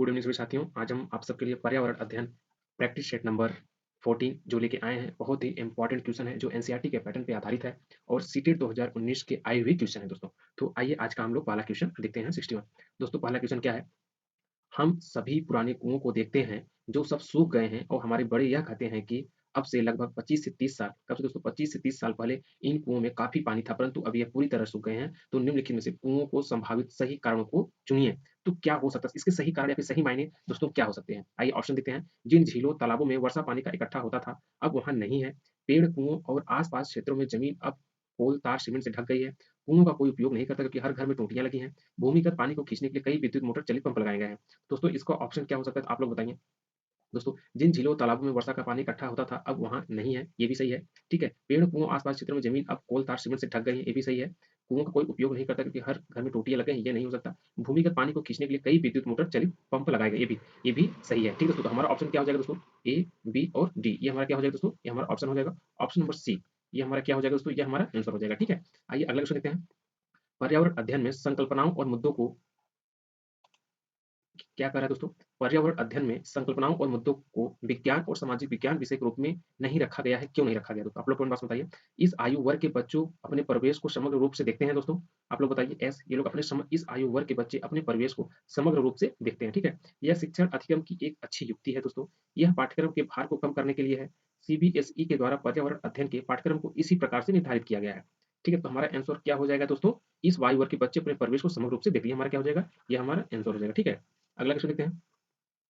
Good evening सभी साथियों। आज हम आप सबके लिए पर्यावरण अध्ययन प्रैक्टिस सेट नंबर 14 जो लेके आए हैं। बहुत ही इंपॉर्टेंट क्वेश्चन है जो एनसीईआरटी के पैटर्न पे आधारित है और सीटेट 2019 के आए हुए क्वेश्चन है दोस्तों। तो आइए आज का हम लोग पहला क्वेश्चन देखते हैं 61। दोस्तों पहला क्वेश्चन क्या है? हम सभी पुराने कुओं को देखते हैं जो सब सूख गए हैं और हमारे बड़े यह कहते हैं कि अब से लगभग 25 से 30 साल, कब से दोस्तों 25 से 30 साल पहले इन कुओं में काफी पानी था, परंतु अब यह पूरी तरह सूख गए हैं। तो निम्नलिखित में से कुओं को संभावित सही कारणों को चुनिए। तो क्या हो सकता है इसके सही कारण या फिर सही मायने दोस्तों क्या हो सकते हैं? आइए ऑप्शन देते हैं। जिन झीलों तालाबों में वर्षा पानी का इकट्ठा होता था अब वहां नहीं है। पेड़ कुओं और आसपास क्षेत्रों में जमीन अब पोल तार सीमेंट से ढक गई है। कुओं का कोई उपयोग नहीं करता क्योंकि हर घर में टूटियां लगी हैं। भूमिगत पानी को खींचने के लिए कई विद्युत मोटर चलित पंप लगाए गए हैं। दोस्तों इसका ऑप्शन क्या हो सकता है आप लोग बताइए। दोस्तों जिन झीलों तालाबों में वर्षा का पानी इकट्ठा होता था अब वहां नहीं है, ये भी सही है। ठीक है, पेड़ कुओं आसपास क्षेत्र में जमीन अब कोल तार सीमेंट से ढक गई है, ये भी सही है। कुओं का कोई उपयोग नहीं करता क्योंकि हर घर में टोटियां लगे हैं, ये नहीं हो सकता। भूमिगत पानी को खींचने के लिए कई विद्युत मोटर चलित पंप लगाए गए, ये भी सही है। ठीक है दोस्तों, तो हमारा ऑप्शन क्या हो जाएगा दोस्तों? ए, बी और डी, ये हमारा क्या हो जाएगा दोस्तों? ये हमारा ऑप्शन हो जाएगा ऑप्शन नंबर सी। ये हमारा क्या हो जाएगा दोस्तों? ये हमारा आंसर हो जाएगा। ठीक है, आइए अगला क्वेश्चन देखते हैं। पर्यावरण अध्ययन में संकल्पनाओं और मुद्दों को क्या कर रहा है दोस्तों? पर्यावरण अध्ययन में संकल्पनाओं और मुद्दों को विज्ञान और सामाजिक विज्ञान विषय के रूप में नहीं रखा गया है, क्यों नहीं रखा गया दोस्तों? आप लोग कमेंट बॉक्स में बताइए। इस आयु वर्ग के बच्चों अपने परिवेश को समग्र रूप से देखते हैं दोस्तों। आप लोग बताइए एस, ये लोग इस आयु वर्ग के बच्चे अपने परिवेश को समग्र रूप से देखते हैं। ठीक है, यह शिक्षण अधिगम की एक अच्छी युक्ति है दोस्तों। यह पाठ्यक्रम के भार को कम करने के लिए है। सीबीएसई के द्वारा पर्यावरण अध्ययन के पाठ्यक्रम को इसी प्रकार से निर्धारित किया गया है। ठीक है, तो हमारा आंसर क्या हो जाएगा दोस्तों? इस वायु वर्ग के बच्चे अपने परिवेश को समग्र रूप से देखते हैं, हमारा क्या हो जाएगा? ये हमारा आंसर हो जाएगा। ठीक है, अगला क्वेश्चन देखते हैं।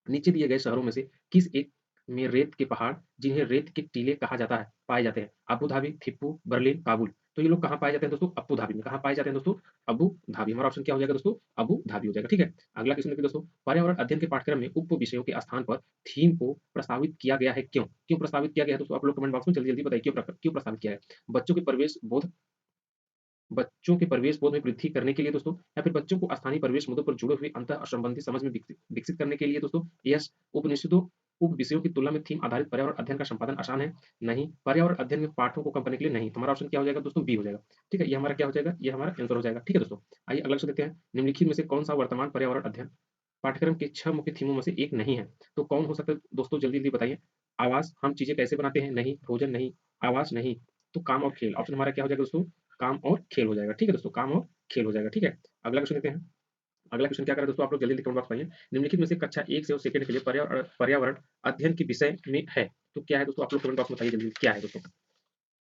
नीचे दिए गए शहरों में से किस एक में रेत के पहाड़ जिन्हें रेत के टीले कहा जाता है पाए जाते हैं? अबू धाबी, थिप्पू, बर्लिन, काबुल। तो ये लोग कहाँ पाए जाते हैं दोस्तों? अबू धाबी में। कहाँ पाए जाते हैं दोस्तों? Abu Dhabi. हमारा ऑप्शन क्या हो जाएगा दोस्तों? अबू धाबी हो जाएगा। ठीक है, अगला क्वेश्चन देखिए दोस्तों। पर्यावरण अध्ययन के पाठ्यक्रम में उप विषयों के स्थान पर थीम को प्रस्तावित किया गया है, क्यों? क्यों प्रस्तावित किया गया है दोस्तों? आप लोग कमेंट बॉक्स में जल्दी जल्दी बताइए क्यों प्रस्तावित किया है? बच्चों के परिवेश बोध बच्चों के परिवेश बोध में वृद्धि करने के लिए दोस्तों, या फिर बच्चों को स्थानीय परिवेश मुद्दों पर जुड़े हुए अंतर संबंधी समझ में विकसित करने के लिए दोस्तों। यस, उपनिषदों उप विषयों की तुलना में थीम आधारित पर्यावरण अध्ययन का संपादन आसान है। नहीं, पर्यावरण अध्ययन में पाठों को कम करने के लिए नहीं। तो हमारा ऑप्शन क्या हो जाएगा दोस्तों? बी हो जाएगा। ठीक है, ये हमारा क्या हो जाएगा? ये हमारा आंसर हो जाएगा। ठीक है दोस्तों, आइए अगला क्वेश्चन देखते हैं। निम्नलिखित में से कौन सा वर्तमान पर्यावरण अध्ययन पाठ्यक्रम के 6 मुख्य थीमों में से एक नहीं है? तो कौन हो सकता है दोस्तों? जल्दी जल्दी बताइए। आवास, हम चीजें कैसे बनाते हैं? नहीं। भोजन नहीं। आवास नहीं। तो काम और खेल, ऑप्शन हमारा क्या हो जाएगा दोस्तों? काम और खेल हो जाएगा। ठीक है दोस्तों, काम और खेल हो जाएगा। ठीक है, अगला क्वेश्चन देखते हैं। अगला क्वेश्चन क्या कर रहे हैं दोस्तों? आप लोग जल्दी कमेंट बॉक्स में बताइए। निम्नलिखित में से कक्षा 1 से 2 के लिए पर्यावरण पर्यावरण अध्ययन के विषय में है, तो क्या है दोस्तों? आप लोग कमेंट बॉक्स में बताइए जल्दी क्या है दोस्तों।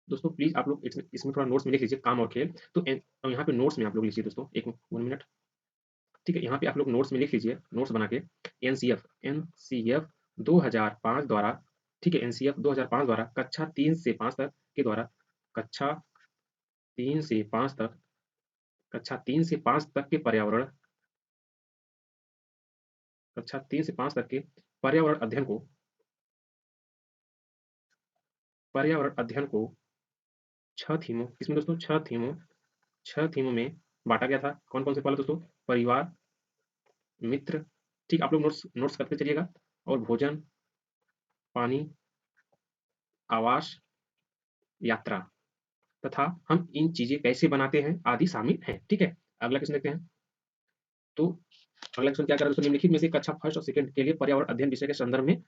दोस्तों प्लीज आप लोग इसमें इसमें थोड़ा नोट्स में लिख लीजिए काम और खेल। तो यहाँ पे नोट्स में आप लोग लिखिए दोस्तों, एक 1 मिनट। ठीक है, यहाँ पे आप लोग नोट्स में लिख लीजिए, नोट्स बना के। एनसीएफ 2005 द्वारा, ठीक है, एनसीएफ 2005 द्वारा कक्षा 3 से 5 तक के द्वारा कक्षा 3 से 5 तक कक्षा 3 से 5 तक के पर्यावरण कक्षा 3 से 5 तक के पर्यावरण अध्ययन को पर्यावरण अध्ययन को 6 थीमों, इसमें दोस्तों 6 थीमों में बांटा गया था। कौन कौन से? पहले दोस्तों परिवार, मित्र, ठीक, आप लोग नोट्स नोट्स करते चलिएगा। और भोजन, पानी, आवास, यात्रा तथा हम इन चीजें कैसे बनाते हैं आदि शामिल हैं। ठीक है, अगला क्वेश्चन देखते हैं। तो अगला क्वेश्चन क्या कर रहा है दोस्तों? निम्नलिखित में से कक्षा फर्स्ट और सेकंड के लिए पर्यावरण अध्ययन विषय के संदर्भ में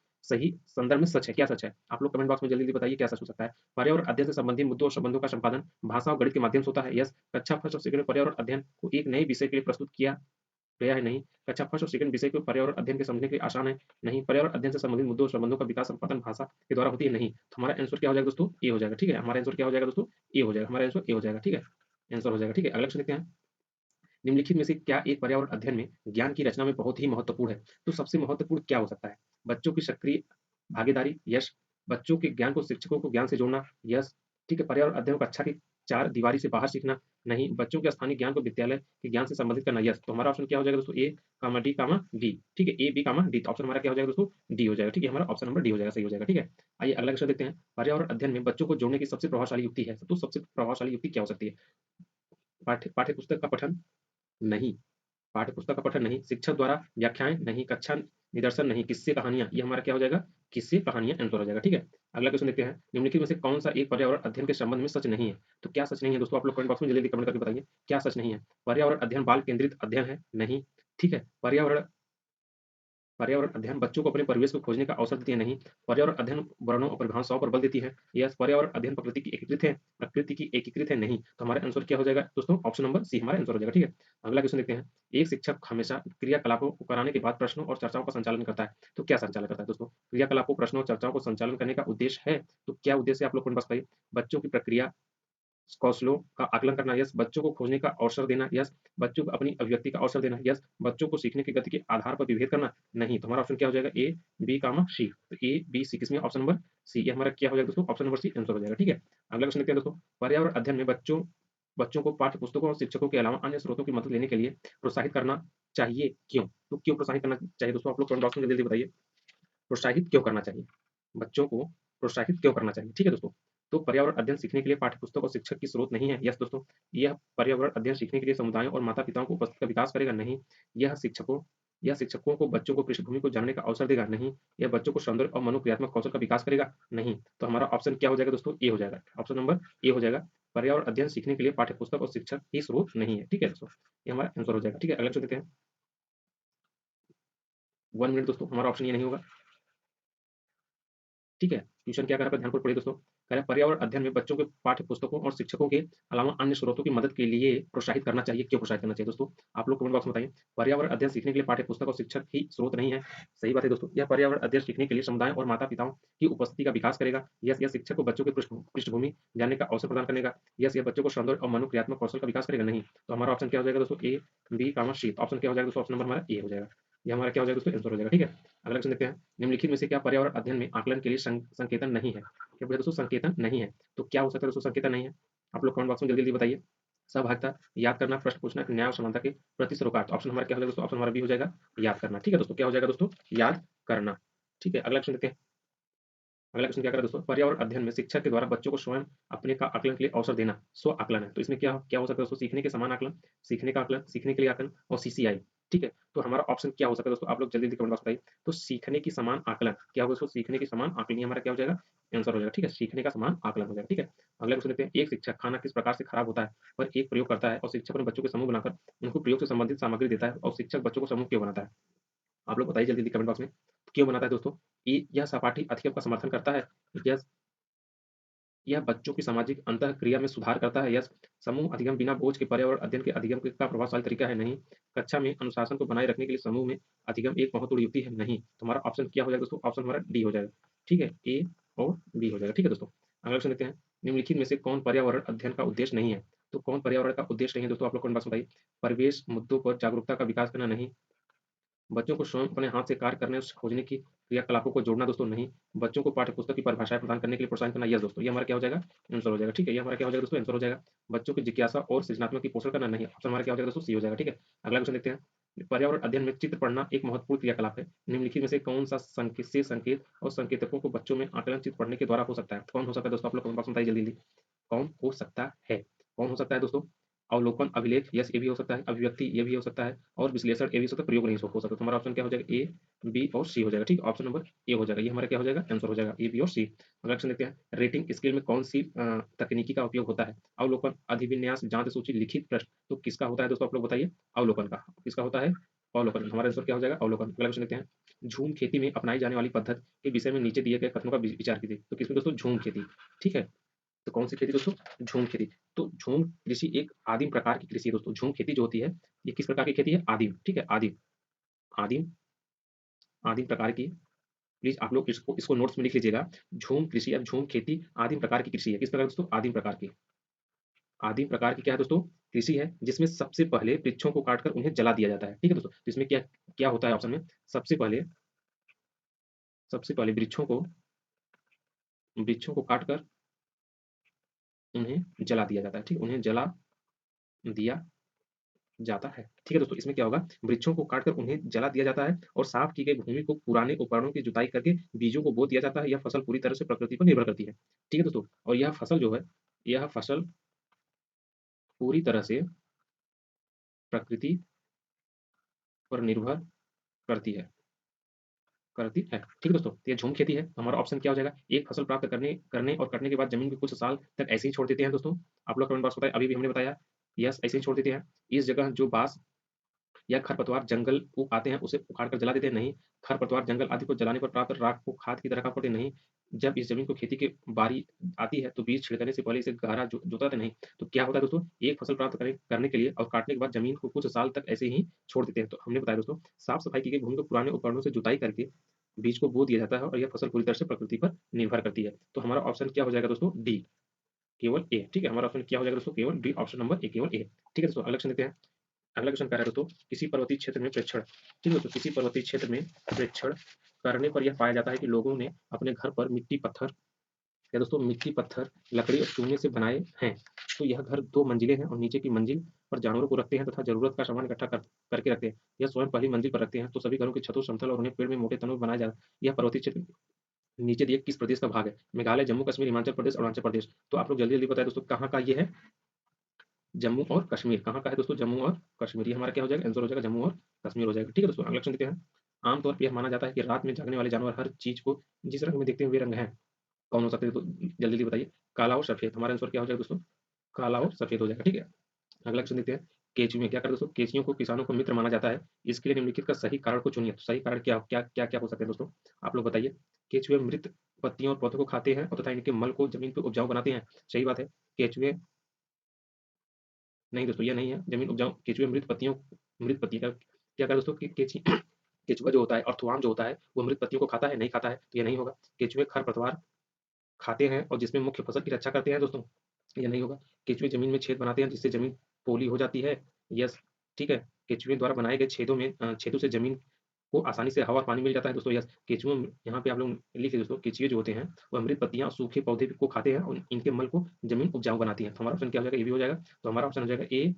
सच है, क्या सच है? आप लोग कमेंट बॉक्स में जल्दी जल्दी बताइए क्या सच हो सकता है। पर्यावरण अध्ययन से संबंधित मुद्दों और संबंधों का संपादन भाषा और गणित के माध्यम से होता है। यस, कक्षा फर्स्ट और सेकंड में पर्यावरण अध्ययन को एक नए विषय के लिए प्रस्तुत किया गया है। नहीं, कक्षा फर्स्ट और सेकंड विषय को पर्यावरण अध्ययन के समझने के लिए आसान है। नहीं, पर्यावरण अध्ययन से संबंधित मुद्दों और संबंधों का विकास संपादन भाषा के द्वारा होती है। नहीं, तो हमारा आंसर क्या हो जाएगा दोस्तों? ए हो जाएगा। ठीक है, हमारा आंसर क्या हो जाएगा दोस्तों? ए हो जाएगा। हमारा आंसर ए हो जाएगा। ठीक है, आंसर हो जाएगा। ठीक है, अगला क्वेश्चन देखते हैं। निम्नलिखित में से क्या एक पर्यावरण अध्ययन में ज्ञान की रचना में बहुत ही महत्वपूर्ण है? तो सबसे महत्वपूर्ण क्या हो सकता है? बच्चों की सक्रिय भागीदारी, यश। बच्चों के ज्ञान को शिक्षकों को ज्ञान से जोड़ना, यश। ठीक है, पर्यावरण अध्ययन को कक्षा की चार दीवारी से बाहर सीखना। नहीं, बच्चों के स्थानीय ज्ञान को विद्यालय के ज्ञान से संबंधित करना, यस। तो हमारा ऑप्शन क्या हो जाएगा दोस्तों? ए कामा डी कामा डी। ठीक है, ए बी कामा डी, तो ऑप्शन हमारा क्या हो जाएगा दोस्तों? डी हो जाएगा। ठीक है, हमारा ऑप्शन नंबर डी हो जाएगा, सही हो जाएगा। ठीक है, आइए अगला क्वेश्चन देखते हैं। पर्यावरण अध्ययन में बच्चों को जोड़ने की सबसे प्रभावशाली युक्ति है, तो सबसे प्रभावशाली युक्ति क्या हो सकती है? पाठ्य पुस्तक का पठन? नहीं, पाठ्यपुस्तक का पठन नहीं। शिक्षक द्वारा व्याख्याएं? नहीं। कक्षा निदर्शन? नहीं। किस्से कहानियां? ये हमारा क्या हो जाएगा? किस्से कहानियां आंसर हो जाएगा। ठीक है, अगला क्वेश्चन देखते हैं। निम्नलिखित में से कौन सा एक पर्यावरण अध्ययन के संबंध में सच नहीं है? तो क्या सच नहीं है दोस्तों? आप लोग कमेंट बॉक्स में जल्दी कमेंट करके बताइए क्या सच नहीं है। पर्यावरण अध्ययन बाल केंद्रित अध्ययन है? नहीं। ठीक है, पर्यावरण पर्यावरण अध्ययन बच्चों को अपने परिवेश को खोजने का अवसर देती है नहीं। पर्यावरण अध्ययन वर्णों और परिभाषाओं पर बल देती है। यस, पर्यावरण अध्ययन प्रकृति की एकीकृत है नहीं। तो हमारा आंसर क्या हो जाएगा दोस्तों? ऑप्शन नंबर सी हमारा आंसर हो जाएगा। ठीक है, अगला क्वेश्चन देखते हैं। एक शिक्षक हमेशा क्रियाकलापों को कराने के बाद प्रश्नों और चर्चाओं का संचालन करता है। तो क्या संचालन करता है दोस्तों? क्रियाकलापों, प्रश्नों और चर्चाओं को संचालन करने का उद्देश्य है। तो क्या उद्देश्य है आप लोग को बताइए? बच्चों की प्रक्रिया कौशलों का आकलन करना, यस। बच्चों को खोजने का अवसर देना, यस। बच्चों को अपनी अभिव्यक्ति का अवसर देना, यस। बच्चों को सीखने की गति के आधार पर विभेद करना, नहीं। तो हमारा ऑप्शन क्या हो जाएगा? A, B, C. तो ए, बी, सी किसमें? Option number C. ये हमारा क्या हो जाएगा दोस्तों? ऑप्शन नंबर सी आंसर हो जाएगा। ठीक है, अगला क्वेश्चन देखते हैं दोस्तों। पर्यावरण अध्ययन में बच्चों बच्चों को पाठ्य पुस्तकों और शिक्षकों के अलावा अन्य स्रोतों की मदद लेने के लिए प्रोत्साहित करना चाहिए, क्यों? तो क्यों प्रोत्साहित करना चाहिए दोस्तों? आप लोग कमेंट बॉक्स में जल्दी बताइए, प्रोत्साहित क्यों करना चाहिए? बच्चों को प्रोत्साहित क्यों करना चाहिए? ठीक है दोस्तों। तो पर्यावरण अध्ययन सीखने के लिए पाठ्यपुस्तक और शिक्षक की स्रोत नहीं है। यस दोस्तों, यह पर्यावरण अध्ययन सीखने के लिए समुदायों और माता पिताओं को उपस्थिति का विकास करेगा नहीं। यह शिक्षकों को बच्चों को पृष्ठभूमि को जानने का अवसर देगा नहीं। यह बच्चों को सौंदर्य और मनोक्रियात्मक कौशल का विकास करेगा नहीं। तो हमारा ऑप्शन क्या हो जाएगा दोस्तों? ए हो जाएगा। ऑप्शन नंबर ए हो जाएगा। पर्यावरण अध्ययन सीखने के लिए पाठ्यपुस्तक और शिक्षक की स्रोत नहीं है। ठीक है दोस्तों, ये हमारा आंसर हो जाएगा। ठीक है, अगला क्वेश्चन देते हैं। 1 मिनट दोस्तों, हमारा ऑप्शन ये नहीं होगा। ठीक है, ट्यूशन क्या कर रहा है, ध्यानपूर्वक पढ़िए दोस्तों। कह रहा है पर्यावरण अध्ययन में बच्चों के पाठ्य पुस्तकों और शिक्षकों के अलावा अन्य स्रोतों की मदद के लिए प्रोत्साहित करना चाहिए। क्यों प्रोत्साहित करना चाहिए दोस्तों? आप लोग कमेंट बॉक्स में बताइए। पर्यावरण अध्ययन सीखने के लिए पाठ्य पुस्तक और शिक्षक ही स्रोत नहीं है। सही बात है दोस्तों, यह पर्यावरण अध्ययन सीखने के लिए समुदाय और माता पिताओं की उपस्थिति का विकास करेगा। यस, यह शिक्षक को बच्चों की पृष्ठभूमि जानने का अवसर प्रदान करेगा। यस, यह बच्चों को सौंदर्य और मनोक्रियात्मक कौशल का विकास करेगा नहीं। तो हमारा ऑप्शन क्या हो जाएगा दोस्तों? ए, बी, सी। ऑप्शन क्या हो जाएगा दोस्तों? ऑप्शन नंबर हमारा ए हो जाएगा। ये हमारा क्या हो जाएगा दोस्तों? आंसर हो जाएगा। ठीक है, अगला क्वेश्चन देखते हैं। निम्नलिखित में से क्या पर्यावरण अध्ययन में आकलन के लिए संकेतन नहीं है? क्या बोले दोस्तों? संकेतन नहीं है। तो क्या हो सकता है दोस्तों संकेतन नहीं है? आप लोग कमेंट बॉक्स में जल्दी जल्दी बताइए। सहभागिता, याद करना, प्रश्न पूछना, न्याय और समानता के प्रति सरोकार। ऑप्शन हमारा क्या हो जाएगा दोस्तों? ऑप्शन हमारा बी हो जाएगा, याद करना। ठीक है दोस्तों, क्या हो जाएगा दोस्तों? याद करना। ठीक है, अगला क्वेश्चन देखते हैं। अगला क्वेश्चन क्या करें दोस्तों? पर्यावरण अध्ययन में शिक्षक के द्वारा बच्चों को स्वयं अपने का आकलन के लिए अवसर देना स्व आकलन है। तो इसमें क्या क्या हो सकता है दोस्तों? सीखने के समान आकलन, सीखने का आकलन, सीखने के लिए आकलन और सीसीआई। ठीक है, तो हमारा ऑप्शन क्या हो सकता है दोस्तों? आप लोग जल्दी जल्दी कमेंट बॉक्स बताइए। तो सीखने की समान आकलन क्या होगा दोस्तों? सीखने की समान आकलन, ये हमारा क्या हो जाएगा? आंसर हो जाएगा। ठीक है, सीखने का समान आकलन हो जाएगा। ठीक है, अगला क्वेश्चन देखते हैं। एक शिक्षक खाना किस प्रकार से खराब होता है पर एक प्रयोग करता है और शिक्षक अपने बच्चों के समूह बनाकर उनको प्रयोग से संबंधित सामग्री देता है और शिक्षक बच्चों को समूह क्यों बनाता है? आप लोग बताइए जल्दी जल्दी कमेंट बॉक्स में। क्यों बनाता है दोस्तों? यह सहपाठी अधिगम का समर्थन करता है। यह यह बच्चों की सामाजिक अंतःक्रिया में सुधार करता है। यस, समूह अधिगम बिना बोझ के पर्यावरण अध्ययन के अधिगम का प्रभावशाली तरीका है। नहीं, कक्षा में अनुशासन को बनाए रखने के लिए समूह में अधिगम एक महत्वपूर्ण युक्ति है। नहीं, तो हमारा ऑप्शन क्या हो जाएगा दोस्तों? ऑप्शन हमारा डी हो जाएगा। ठीक है, ए और बी हो जाएगा। ठीक है दोस्तों, अगला क्वेश्चन देखते हैं। निम्नलिखित में से कौन पर्यावरण अध्ययन का उद्देश्य नहीं है? तो कौन पर्यावरण का उद्देश्य नहीं है दोस्तों? आप लोग कमेंट बॉक्स में बताइए। परिवेश मुद्दों पर जागरूकता का विकास करना, नहीं। बच्चों को स्वयं अपने हाथ से कार्य करने और खोजने की क्रियाकलापों को जोड़ना दोस्तों, नहीं। बच्चों को पाठ्यपुस्तक की परिभाषाएं प्रदान करने के लिए प्रोत्साहन करना, यस दोस्तों, ये हमारा क्या हो जाएगा? आंसर हो जाएगा। ठीक है, ये हमारा क्या हो जाएगा दोस्तों? आंसर हो जाएगा। बच्चों की जिज्ञासा और सृजनात्मक की पोषण करना, नहीं। ऑप्शन हमारा क्या हो जाएगा दोस्तों? सी हो जाएगा। ठीक है, अगला क्वेश्चन देखते हैं। पर्यावरण अध्ययन में चित्र पढ़ना एक महत्वपूर्ण क्रियाकलाप है। निम्नलिखित में से कौन सा संकेत और संकेतकों को बच्चों में आकलन चित्र पढ़ने के द्वारा हो सकता है? कौन हो सकता है दोस्तों? आप लोग कमेंट बॉक्स में बताइए जल्दी जल्दी। कौन हो सकता है? कौन हो सकता है दोस्तों? अवलोकन, अभिलेख, यस ये भी हो सकता है। अभिव्यक्ति, ये भी हो सकता है। और विश्लेषण, ये भी हो सकता है। प्रयोग नहीं हो सकता। तो हमारा ऑप्शन क्या हो जाएगा? ए, बी और सी हो जाएगा। ठीक है, ऑप्शन नंबर ए हो जाएगा। ये हमारा क्या हो जाएगा? आंसर हो जाएगा, ए, बी और सी। अगला क्वेश्चन देखते हैं। रेटिंग स्केल में कौन सी तकनीकी का उपयोग होता है? अवलोकन, अधिविन्यास, जांच सूची, लिखित प्रश्न। तो किसका होता है दोस्तों? आप लोग बताइए। अवलोकन का। किसका होता है? अवलोकन। हमारा आंसर क्या हो जाएगा? अवलोकन। अगला क्वेश्चन देखते हैं। झूम खेती में अपनाई जाने वाली पद्धति के विषय में नीचे दिए गए कथनों का विचार कीजिए। तो किसमें दोस्तों? झूम खेती। ठीक है, तो कौन सी खेती दोस्तों? झूम खेती। तो झूम कृषि एक आदिम प्रकार की कृषि है दोस्तों। झूम खेती जो होती है, ये किस प्रकार की खेती है? आदिम। ठीक है, आदिम, आदिम, आदिम प्रकार की। प्लीज आप लोग इसको इसको नोट्स में लिख लीजिएगा। झूम कृषि या झूम खेती आदिम प्रकार की कृषि है। किस प्रकार दोस्तों? आदिम प्रकार की। आदिम प्रकार की क्या है दोस्तों? कृषि है जिसमें सबसे पहले वृक्षों को काटकर उन्हें जला दिया जाता है। ठीक है दोस्तों, तो इसमें क्या क्या होता है ऑप्शन में? सबसे पहले वृक्षों को काटकर उन्हें जला दिया जाता है। ठीक, उन्हें जला दिया जाता है। ठीक है दोस्तों, इसमें क्या होगा? वृक्षों को काटकर उन्हें जला दिया जाता है और साफ की गई भूमि को पुराने उपकरणों की जुताई करके बीजों को बो दिया जाता है। यह फसल पूरी तरह से प्रकृति पर निर्भर करती है। ठीक है दोस्तों, और यह फसल पूरी तरह से प्रकृति पर निर्भर करती है ठीक है दोस्तों, तो ये झूम खेती है। तो हमारा ऑप्शन क्या हो जाएगा? एक फसल प्राप्त करने करने और कटने के बाद जमीन को कुछ साल तक ऐसे ही छोड़ देते हैं दोस्तों। आप लोग कमेंट बॉक्स बताइए। अभी भी हमने बताया, यस ऐसे ही छोड़ देते हैं। इस जगह जो बांस या खरपतवार जंगल को आते हैं उसे उखाड़ कर जला देते हैं? नहीं। खरपतवार जंगल आदि को जलाने पर प्राप्त राख को खाद की तरह काम करते हैं? नहीं। जब इस जमीन को खेती की बारी आती है तो बीज छिड़कने से पहले इसे गहरा जोता तो नहीं। तो क्या होता है दोस्तों, एक फसल प्राप्त करने के लिए और काटने के बाद जमीन को कुछ साल तक ऐसे ही छोड़ देते हैं। तो हमने बताया दोस्तों, साफ सफाई की गई भूमि को पुराने उपकरणों से जुताई करके बीज को बो दिया जाता है और यह फसल पूरी तरह से प्रकृति पर निर्भर करती है। तो हमारा ऑप्शन क्या हो जाएगा दोस्तों, डी, केवल ए। ठीक है, हमारा ऑप्शन क्या हो जाएगा दोस्तों, केवल डी, ऑप्शन नंबर ए, केवल ए। ठीक है दोस्तों, अगला क्वेश्चन देते हैं। अगला क्वेश्चन क्या है दोस्तों, किसी पर्वतीय क्षेत्र में प्रेक्षण, ठीक है दोस्तों, किसी पर्वतीय क्षेत्र में प्रेक्षण करने पर यह पाया जाता है कि लोगों ने अपने घर पर मिट्टी पत्थर, या दोस्तों मिट्टी पत्थर लकड़ी और चूने से बनाए हैं। तो यह घर 2 मंजिलें हैं और नीचे की मंजिल पर जानवरों को रखते हैं तथा जरूरत का सामान इकट्ठा करके रखते हैं। यह स्वयं पहली मंजिल पर रखते हैं। तो सभी घरों की छतों समतल और उन्हें पेड़ में मोटे तनों में बनाया जा, यह पर्वतीय क्षेत्र नीचे दिए किस प्रदेश का भाग है? मेघालय, जम्मू कश्मीर, हिमाचल प्रदेश, अरुणाचल प्रदेश। तो आप लोग जल्दी जल्दी बताएं दोस्तों, कहाँ का ये है? जम्मू और कश्मीर। कहाँ का है दोस्तों? जम्मू और कश्मीर। ये हमारा क्या हो जाएगा? आंसर हो जाएगा जम्मू और कश्मीर हो जाएगा। ठीक है दोस्तों, अगला क्वेश्चन देते हैं। आमतौर पर यह माना जाता है कि रात में जागने वाले जानवर हर चीज को जिस रंग में देखते हैं वे रंग हैं। कौन हो सकते हैं? तो जल्दी जल्दी बताइए। काला और सफेद। हमारा आंसर क्या हो जाएगा दोस्तों? काला और सफेद हो जाएगा। ठीक है, अगला क्वेश्चन देते हैं। केंचुए क्या करते हैं दोस्तों? केंचुओं को किसानों को मित्र माना जाता है। इसके लिए निम्नलिखित का सही कारण को चुनिए। तो सही कारण क्या क्या क्या क्या हो सकते हैं दोस्तों? आप लोग बताइए। केंचुए मृत पत्तियों और पौधों को खाते हैं और तथा इनके मल को जमीन पर उपजाऊ बनाते हैं। सही बात है। केंचुए नहीं दोस्तों, ये नहीं है जमीन उपजाऊ। केंचुए मृत पत्तियों, मृत पत्ती का क्या कहा दोस्तों कि केंची केंचुआ जो होता है, अर्थवर्म जो होता है, वो मृत पत्तियों को खाता है? नहीं खाता है, तो ये नहीं होगा। केंचुए खरपतवार खाते हैं और जिसमें मुख्य फसल की रक्षा करते हैं दोस्तों, ये नहीं होगा। केंचुए जमीन में छेद बनाते हैं जिससे जमीन पोली हो जाती है। यस, ठीक है। केंचुए द्वारा बनाए गए छेदों से जमीन को आसानी से हवा और पानी मिल जाता है दोस्तों। यस, केंचुए यहाँ पे आप लोग लिखिए दोस्तों, केंचुए जो होते हैं वो अमृत पत्तियां और सूखे पौधे को खाते हैं और इनके मल को जमीन उपजाऊ बनाती है। तो हमारा ऑप्शन क्या हो जाएगा? ये भी हो जाएगा। तो हमारा ऑप्शन हो जाएगा ए,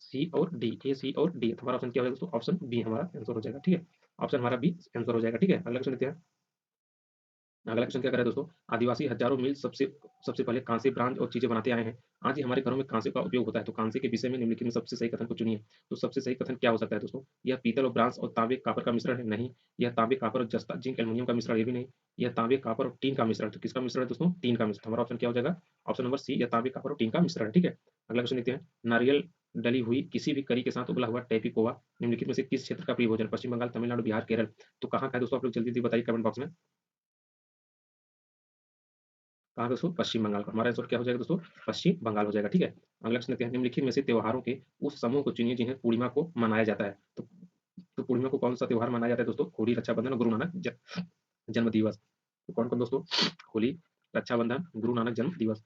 सी और डी। ए, सी और डी। हमारा ऑप्शन क्या हो जाएगा दोस्तों? ऑप्शन बी हमारा आंसर हो जाएगा। ठीक है, ऑप्शन हमारा बी आंसर हो जाएगा। ठीक है, अगला क्वेश्चन लेते हैं। अगला क्वेश्चन क्या कर रहा है दोस्तों? आदिवासी हजारों मील सबसे सबसे पहले कांसे ब्रांज और चीजें बनाते आए हैं। आज ही हमारे घरों में कांसे का उपयोग होता है। तो कांसे के विषय में निम्नलिखित में सबसे सही कथन को चुनिए। तो सबसे सही कथन क्या हो सकता है दोस्तों? यह पीतल और ब्रांस और तांबे कापर का मिश्रण है? नहीं। यह तांबे कापर और जस्ता जिंक एल्युमिनियम का मिश्रण? ये भी नहीं। यह तांबे कापर और टीन का मिश्रण? तो किसका मिश्रण है दोस्तों? टीन का मिश्रण। हमारा ऑप्शन क्या हो जाएगा? ऑप्शन नंबर सी, यह तांबे कापर और टीन का मिश्रण है। ठीक है, अगला क्वेश्चन देखते हैं। नारियल डली हुई किसी भी करी के साथ उबला हुआ टैपीकोवा निम्नलिखित में से किस क्षेत्र का प्रिय भोजन? पश्चिम बंगाल, तमिलनाडु, बिहार, केरल। तो कहाँ का है दोस्तों? आप लोग जल्दी जल्दी बताइए कमेंट बॉक्स में। कहाँ दोस्तों? पश्चिम बंगाल का। हमारा आंसर क्या हो जाएगा दोस्तों? पश्चिम बंगाल हो जाएगा। ठीक है, अगला क्वेश्चन देखते हैं। निम्नलिखित में से त्योहारों के उस समूह को चुनिए जिन्हें पूर्णिमा को मनाया जाता है। तो पूर्णिमा को कौन सा त्योहार मनाया जाता है दोस्तों? होली, रक्षाबंधन और गुरु नानक जन्म दिवस। तो कौन कौन दोस्तों? होली, रक्षाबंधन, गुरु नानक जन्म दिवस।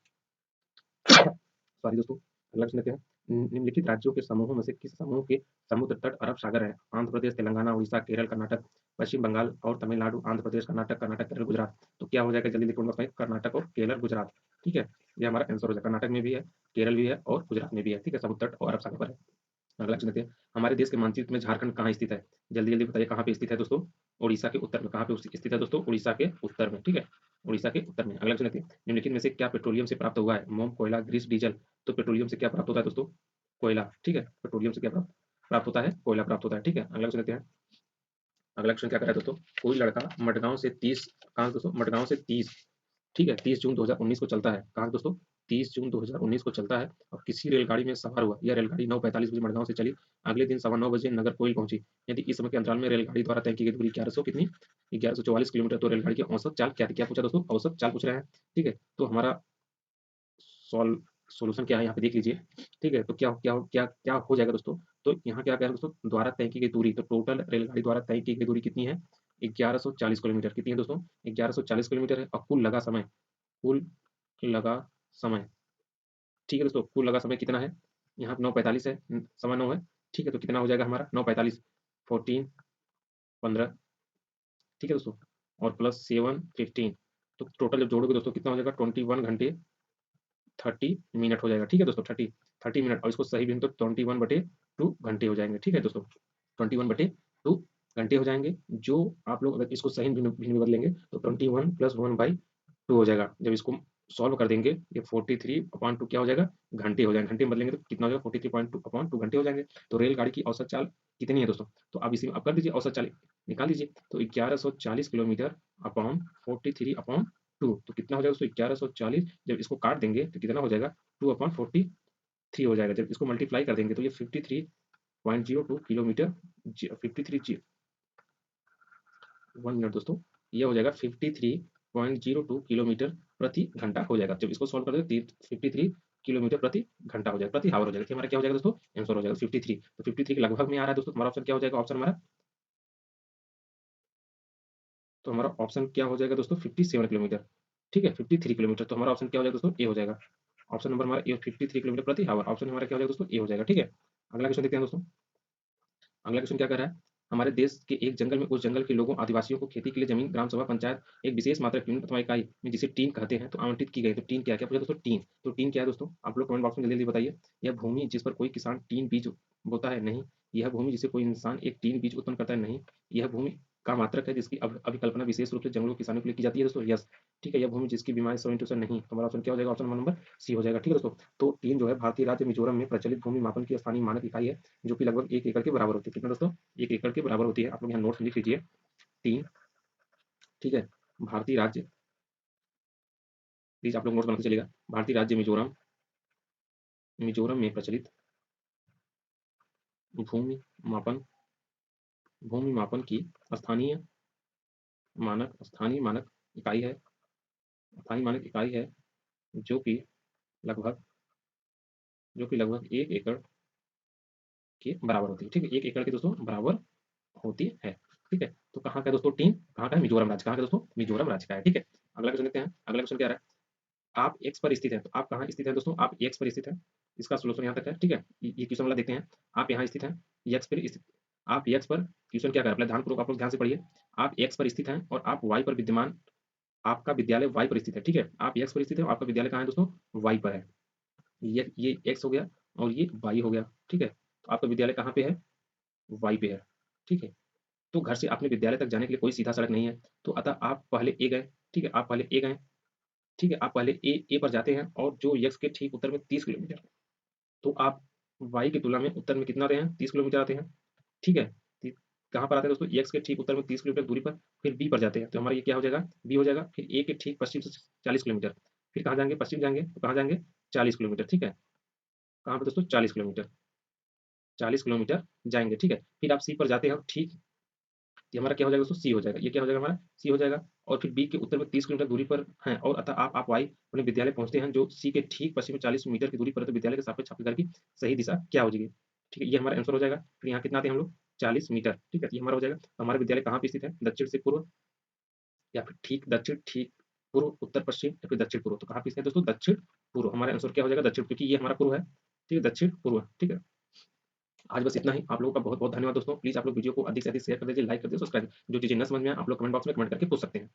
सॉरी दोस्तों, अगला क्वेश्चन लेते हैं। निम्नलिखित राज्यों के समूहों में से किस समूह के समुद्र तट अरब सागर है? आंध्र प्रदेश, तेलंगाना, उड़ीसा, केरल, कर्नाटक, पश्चिम बंगाल और तमिलनाडु। आंध्र प्रदेश, कर्नाटक, केरल, गुजरात। तो क्या हो जाएगा? जल्दी लिखो बॉक्स में, कर्नाटक और केरल, गुजरात। ठीक है, ये हमारा आंसर हो जाएगा। कर्नाटक में भी है, केरल भी है और गुजरात में भी है। ठीक है, समुद्र तट और अरब सागर पर है। अगला क्वेश्चन देखते हैं। हमारे देश के मानचित्र में झारखंड कहाँ स्थित है? जल्दी जल्दी बताइए कहाँ पे स्थित है दोस्तों? उड़ीसा के उत्तर में। कहाँ पे स्थित है दोस्तों? उड़ीसा के उत्तर में। ठीक है, उड़ीसा के उत्तर में। अगला क्वेश्चन देखते हैं। निम्नलिखित में से क्या पेट्रोलियम से प्राप्त हुआ है? मोम, कोयला, ग्रीस, डीजल। तो पेट्रोलियम से क्या प्राप्त होता है दोस्तों? कोयला। ठीक है, पेट्रोलियम से क्या प्राप्त प्राप्त होता है? कोयला प्राप्त होता है। ठीक है, अगला क्वेश्चन देखते हैं। अगला क्वेश्चन क्या कर रहा है दोस्तों? कोई लड़का मडगांव से 30, कहाँ दोस्तों? मडगांव से 30, ठीक है, 30 जून 2019 को चलता है। कहाँ दोस्तों? 30 जून 2019 को चलता है और किसी रेलगाड़ी में सवार हुआ। यह रेलगाड़ी 9:45 बजे मडगांव से चली। अगले दिन 9:15 बजे नगरकोइल पहुंची। यदि इस समय के अंतराल में रेलगाड़ी द्वारा तय की गई दूरी 1100 कितनी? 1144 किलोमीटर। तो रेलगाड़ी की औसत चाल क्या थी? क्या पूछा दोस्तों? औसत चाल पूछ रहे हैं। ठीक है, तो हमारा सॉल्व सॉल्यूशन क्या है यहाँ पे देख लीजिए। ठीक है, तो क्या क्या क्या क्या हो जाएगा दोस्तों? तो यहाँ क्या कह दोस्तों? द्वारा तय की गई दूरी, तो टोटल रेलगाड़ी द्वारा तय की गई दूरी कितनी है? 1140 किलोमीटर। कितनी है दोस्तों? 1140 किलोमीटर है। और कुल लगा समय, कुल लगा समय, ठीक है दोस्तों, कुल लगा समय कितना है? यहाँ 9:45 है, 9:15 है। ठीक है, तो कितना हो जाएगा हमारा? 9:45, 14, 15। ठीक है दोस्तों, और प्लस 7, 15। तो टोटल जब जोड़ोगे दोस्तों कितना हो जाएगा? 21 घंटे 30 मिनट हो जाएगा। ठीक है दोस्तों, 30 मिनट, और इसको सही भी तो 21/2 घंटे हो जाएंगे। ठीक है दोस्तों, 21/2 घंटे हो जाएंगे। जो आप लोग अगर इसको सही भिन्न में बदलेंगे तो 21 + 1/2 हो जाएगा। जब इसको सॉल्व कर देंगे, ये 43/2 क्या हो जाएगा? घंटे हो जाएंगे। घंटे में बदलेंगे तो कितना हो जाएगा? 43/2 घंटे हो जाएंगे। तो रेलगाड़ी की औसत चाल कितनी है दोस्तों? तो अब इसी में आप कर दीजिए, औसत चाल निकाल दीजिए। तो 1140 किलोमीटर अपॉन 43/2, तो कितना हो जाएगा दोस्तों? 1140। जब इसको काट देंगे तो कितना हो जाएगा? 2/43 हो जाएगा। जब इसको मल्टीप्लाई कर देंगे तो ये 53 53.02 किलोमीटर 53 1 मिनट दोस्तों, ये हो जाएगा 53.02 किलोमीटर प्रति घंटा हो जाएगा। जब इसको सॉल्व कर देंगे 53 किलोमीटर प्रति घंटा हो जाएगा, प्रति हावर हो जाएगा। तो हमारा क्या हो जाएगा दोस्तों, आंसर हो जाएगा 53। तो 53 के लगभग में आ रहा है दोस्तों, हमारा ऑप्शन क्या हो जाएगा, ऑप्शन हमारा, तो हमारा ऑप्शन क्या हो जाएगा दोस्तों, 57 किलोमीटर। ठीक है, 53 किलोमीटर, तो हमारा ऑप्शन क्या हो जाएगा दोस्तों, ए हो जाएगा। ऑप्शन नंबर हमारा ए 53 किलोमीटर प्रति हावर, ऑप्शन हमारा क्या हो जाएगा दोस्तों, ए हो जाएगा। ठीक है, अगला क्वेश्चन देखते हैं दोस्तों। अगला क्वेश्चन क्या कर रहा है, हमारे देश के एक जंगल में उस जंगल के लोगों आदिवासियों को खेती के लिए जमीन ग्राम सभा पंचायत एक विशेष मात्रा यूनिट अथवा इकाई में जिसे टीन कहते हैं तो आवंटित की गई। तो टीन क्या है, क्या पूछा दोस्तों, टीन। तो टीन क्या है दोस्तों, आप लोग कमेंट बॉक्स में जल्दी जल्दी बताइए। यह भूमि जिस पर कोई किसान टीन बीज बोता है, नहीं। यह भूमि जिसे कोई इंसान एक टीन बीज उत्पन्न करता है, नहीं। यह भूमि का मात्रक है जिसकी अभिकल्पना विशेष रूप से जंगलों के किसानों के लिए की जाती है दोस्तों, यस। ठीक है, यह भूमि जिसकी बीमारी 70% नहीं। तो हमारा ऑप्शन क्या हो जाएगा, ऑप्शन नंबर सी हो जाएगा। ठीक है दोस्तों, तो टीन जो है भारतीय राज्य मिजोरम में प्रचलित भूमि मापन की स्थानीय मानक इकाई है, जो कि लगभग 1 एकड़ के बराबर होती है। कितना दोस्तों, 1 एकड़ के बराबर होती है। आप लोग यहाँ नोट्स लिख लीजिए, 3। ठीक है, भारतीय राज्य, प्लीज आप लोग नोट्स बनाते चलेगा। भारतीय राज्य मिजोरम, मिजोरम में प्रचलित भूमि मापन, भूमि मापन की स्थानीय स्थानीय मानक इकाई है, स्थानीय मानक इकाई है, जो कि लगभग, जो कि लगभग 1 एकड़ के बराबर होती है। ठीक है, 1 एकड़ के दोस्तों बराबर होती है। ठीक है, तो कहाँ का है दोस्तों टीम, कहाँ का है, मिजोरम राज्य, कहाँ का दोस्तों, मिजोरम राज्य का है। ठीक है, अगला क्वेश्चन देखते हैं। अगला क्वेश्चन क्या है, आप एक्स पर स्थित हैं, तो आप कहाँ स्थित हैं दोस्तों, आप एक्स पर स्थित हैं। इसका सोल्यूशन यहाँ तक है। ठीक है, ये क्वेश्चन वाला देखते हैं। आप यहाँ स्थित हैं, एक्स पर स्थित, आप एक्स पर, क्वेश्चन क्या कर रहा है, ध्यानपूर्वक आप लोग ध्यान से पढ़िए। आप एक्स पर स्थित हैं और आप वाई पर विद्यमान, आपका विद्यालय वाई पर स्थित है। ठीक है, आप एक्स पर स्थित है, आपका विद्यालय कहाँ है दोस्तों, वाई पर है। ये एक्स हो गया और ये वाई हो गया। ठीक है, तो आपका विद्यालय कहाँ पे है, वाई पे है। ठीक है, तो घर से अपने विद्यालय तक जाने के लिए कोई सीधा सड़क नहीं है, तो अतः आप पहले ए गए। ठीक है, आप पहले ए गए। ठीक है, आप पहले ए पर जाते हैं और जो यक्स के ठीक उत्तर में 30 किलोमीटर, तो आप वाई की तुलना में उत्तर में कितना आते हैं, 30 किलोमीटर आते हैं। ठीक है, कहाँ पर आते हैं दोस्तों, यक्स के ठीक उत्तर में 30 किलोमीटर दूरी पर। फिर बी पर जाते हैं, तो हमारा ये क्या हो जाएगा, बी हो जाएगा। फिर ए के ठीक पश्चिम से 40 किलोमीटर, फिर कहाँ जाएंगे, पश्चिम जाएंगे, तो कहाँ जाएंगे, 40 किलोमीटर। ठीक है, कहाँ पर दोस्तों, 40 किलोमीटर, 40 किलोमीटर जाएंगे। ठीक है, फिर आप सी पर जाते हैं और ठीक, ये हमारा क्या हो जाएगा दोस्तों, सी हो जाएगा। ये क्या हो जाएगा, हमारा सी हो जाएगा। और फिर बी के उत्तर में 30 किलोमीटर दूरी पर हैं, और अतः आप वाई अपने विद्यालय पहुंचते हैं, जो सी के ठीक पश्चिम में 40 मीटर की दूरी पर है। तो विद्यालय के सापेक्ष आपके घर की सही दिशा क्या हो जाएगी। ठीक है, ये हमारा आंसर हो जाएगा। फिर यहाँ कितना आते हैं हम लोग, 40 मीटर। ठीक है, ये हमारा हो जाएगा। तो हमारा विद्यालय कहाँ पे स्थित है, दक्षिण से पूर्व, या फिर ठीक दक्षिण, ठीक पूर्व, उत्तर पश्चिम, या फिर दक्षिण पूर्व। तो कहाँ पे स्थित है दोस्तों, दक्षिण पूर्व। हमारा आंसर क्या हो जाएगा, दक्षिण, क्योंकि ये हमारा पूर्व है। ठीक है, दक्षिण पूर्व। ठीक है, आज बस इतना ही। आप लोगों का बहुत बहुत धन्यवाद दोस्तों। प्लीज आप लोग वीडियो को अधिक से अधिक शेयर कर दीजिए, लाइक कर दीजिए, सब्सक्राइब। जो चीजें न समझ में आए आप लोग कमेंट बॉक्स में कमेंट करके पूछ सकते हैं।